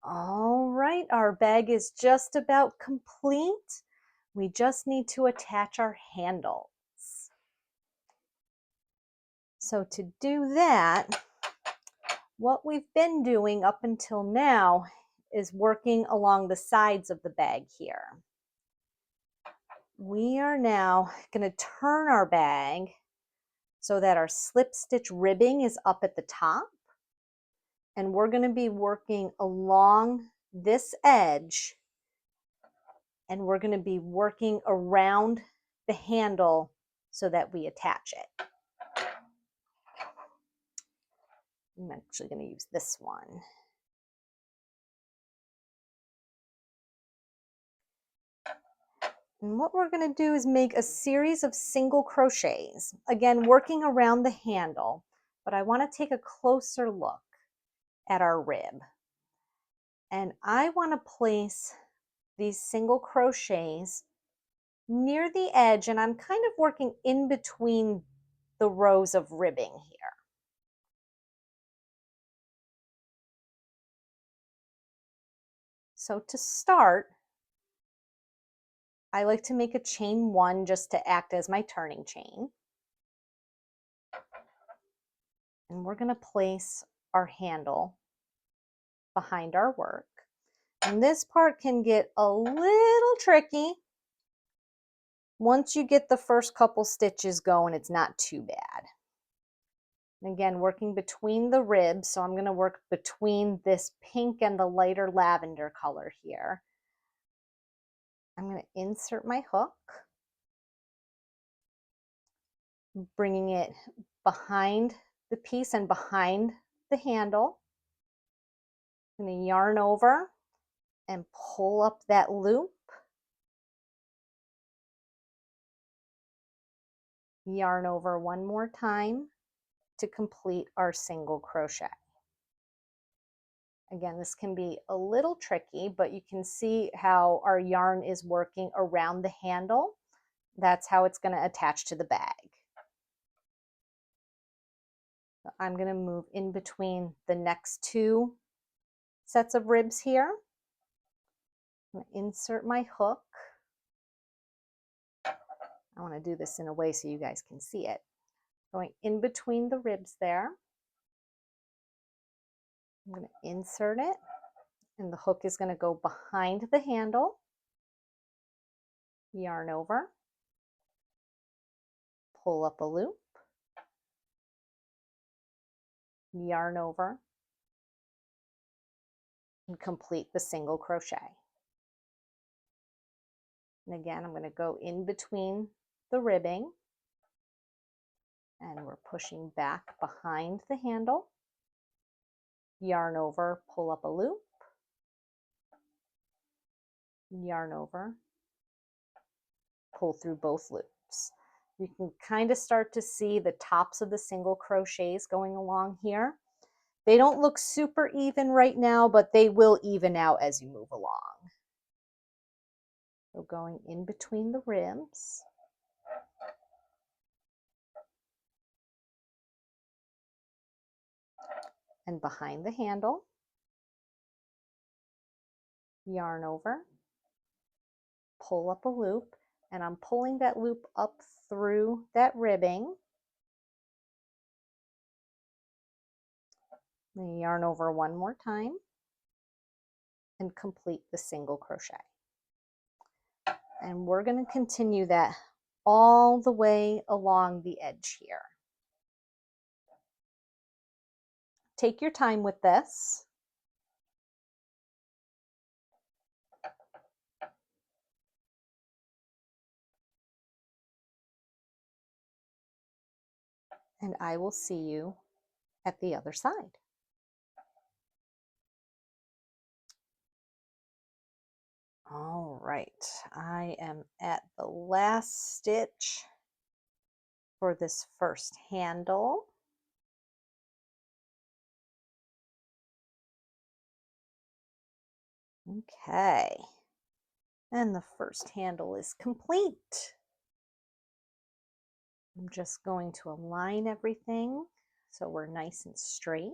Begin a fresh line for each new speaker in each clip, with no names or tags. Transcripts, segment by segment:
All right, our bag is just about complete. We just need to attach our handles. So to do that, what we've been doing up until now is working along the sides of the bag here. We are now going to turn our bag so that our slip stitch ribbing is up at the top. And we're going to be working along this edge, and we're going to be working around the handle so that we attach it. I'm actually going to use this one. And what we're going to do is make a series of single crochets, again working around the handle, but I want to take a closer look at our rib. And I want to place these single crochets near the edge, and I'm kind of working in between the rows of ribbing here. So to start, I like to make a chain 1 just to act as my turning chain. And we're going to place our handle behind our work. And this part can get a little tricky. Once you get the first couple stitches going, it's not too bad. And again, working between the ribs, so I'm going to work between this pink and the lighter lavender color here. I'm going to insert my hook, bringing it behind the piece and behind the handle. I'm going to yarn over and pull up that loop. Yarn over one more time to complete our single crochet. Again, this can be a little tricky, but you can see how our yarn is working around the handle. That's how it's going to attach to the bag. So I'm going to move in between the next 2 sets of ribs here. I'm going to insert my hook. I want to do this in a way so you guys can see it. Going in between the ribs there. I'm going to insert it, and the hook is going to go behind the handle. Yarn over, pull up a loop, yarn over, and complete the single crochet. And again, I'm going to go in between the ribbing, and we're pushing back behind the handle, yarn over, pull up a loop, yarn over, pull through both loops. You can kind of start to see the tops of the single crochets going along here. They don't look super even right now, but they will even out as you move along. So going in between the ribs. And behind the handle. Yarn over, pull up a loop, and I'm pulling that loop up through that ribbing. Then yarn over one more time and complete the single crochet. And we're going to continue that all the way along the edge here. Take your time with this. And I will see you at the other side. All right, I am at the last stitch for this first handle. Okay, and the first handle is complete. I'm just going to align everything so we're nice and straight.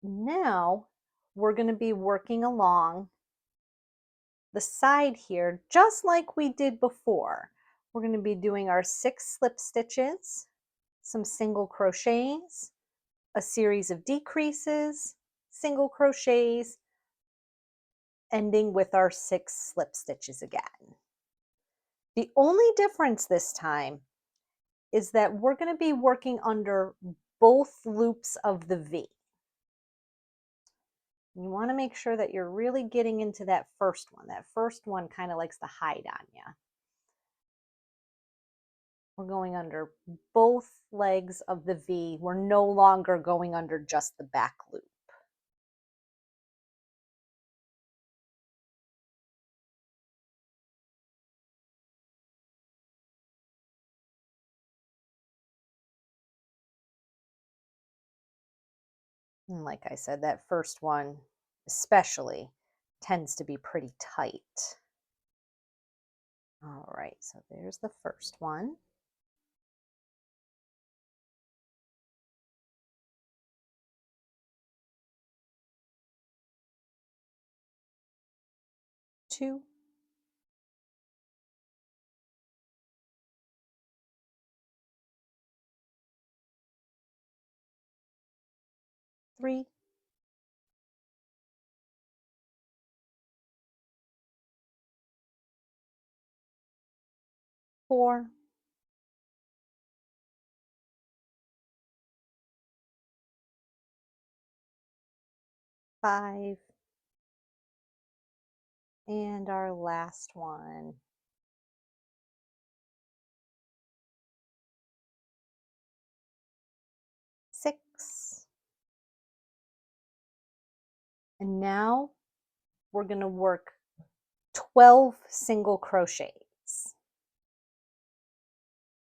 Now we're going to be working along the side here, just like we did before. We're going to be doing our 6 slip stitches, some single crochets, a series of decreases, single crochets, ending with our 6 slip stitches again. The only difference this time is that we're going to be working under both loops of the V. You want to make sure that you're really getting into that first one. That first one kind of likes to hide on you. We're going under both legs of the V. We're no longer going under just the back loop. And like I said, that first one especially tends to be pretty tight. All right, so there's the first one. Two. Three. 4. 5. And our last one. 6. And now we're going to work 12 single crochets.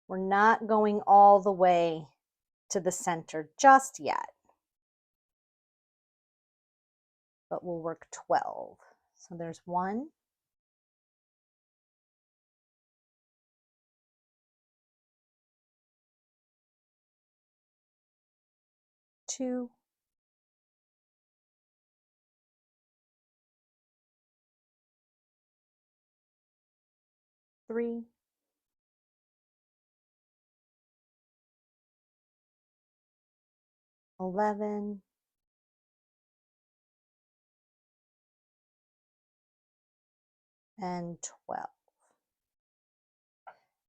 We're not going all the way to the center just yet, but we'll work 12. So there's 1, 2, 3, 11, and 12.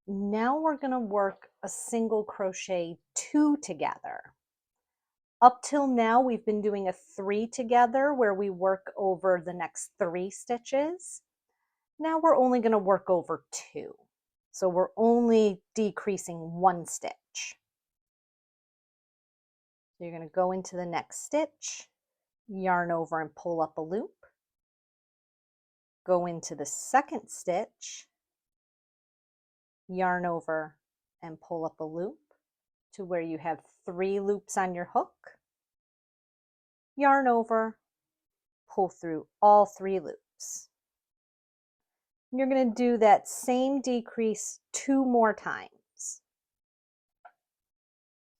Now we're going to work a single crochet 2 together. Up till now, we've been doing a 3 together where we work over the next 3 stitches. Now we're only going to work over 2. So we're only decreasing 1 stitch. So you're going to go into the next stitch, yarn over and pull up a loop. Go into the second stitch, yarn over and pull up a loop to where you have 3 loops on your hook. Yarn over, pull through all 3 loops. You're going to do that same decrease 2 more times.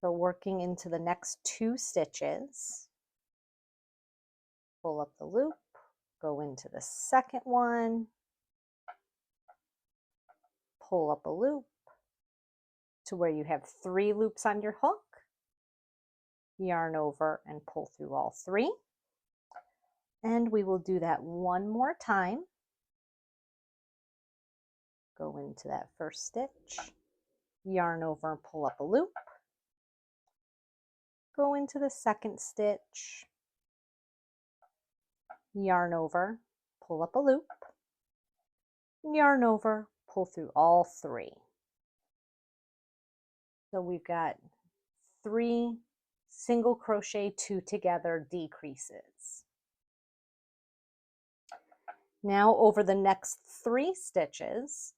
So working into the next 2 stitches, pull up the loop, go into the second one, pull up a loop to where you have 3 loops on your hook, yarn over and pull through all 3. And we will do that one more time. Go into that first stitch, yarn over and pull up a loop. Go into the second stitch, yarn over, pull up a loop, yarn over, pull through all 3. So we've got 3 single crochet 2 together decreases. Now over the next 3 stitches,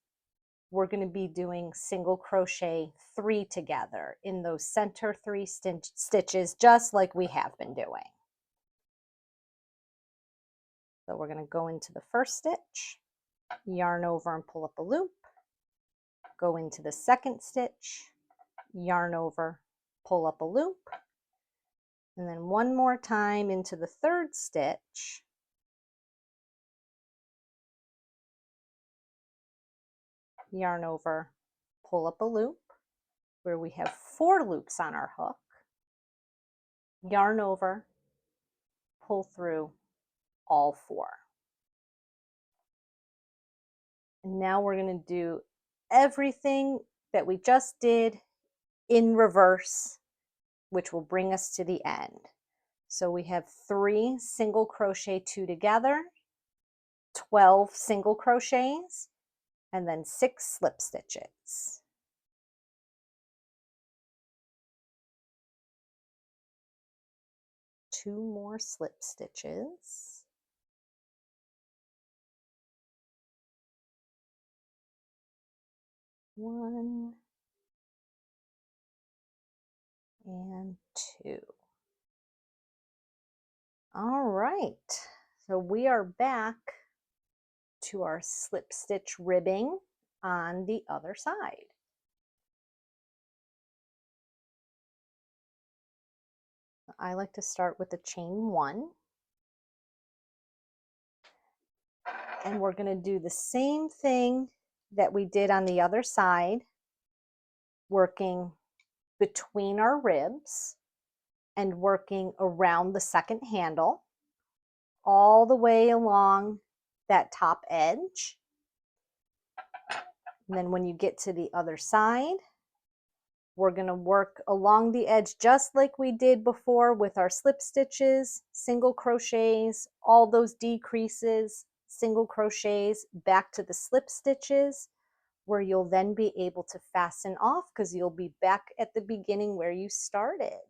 we're going to be doing single crochet 3 together in those center 3 stitches, just like we have been doing. So we're going to go into the first stitch, yarn over and pull up a loop, go into the second stitch, yarn over, pull up a loop, And then one more time into the third stitch. Yarn over, pull up a loop where we have 4 loops on our hook, yarn over, pull through all 4. And now we're going to do everything that we just did in reverse, which will bring us to the end. So we have 3 single crochet 2 together, 12 single crochets, and then 6 slip stitches. Two more slip stitches. One and 2. All right, so we are back to our slip stitch ribbing on the other side. I like to start with the chain 1. And we're going to do the same thing that we did on the other side, working between our ribs and working around the second handle all the way along that top edge. And then when you get to the other side, we're going to work along the edge just like we did before with our slip stitches, single crochets, all those decreases, single crochets, back to the slip stitches, where you'll then be able to fasten off because you'll be back at the beginning where you started.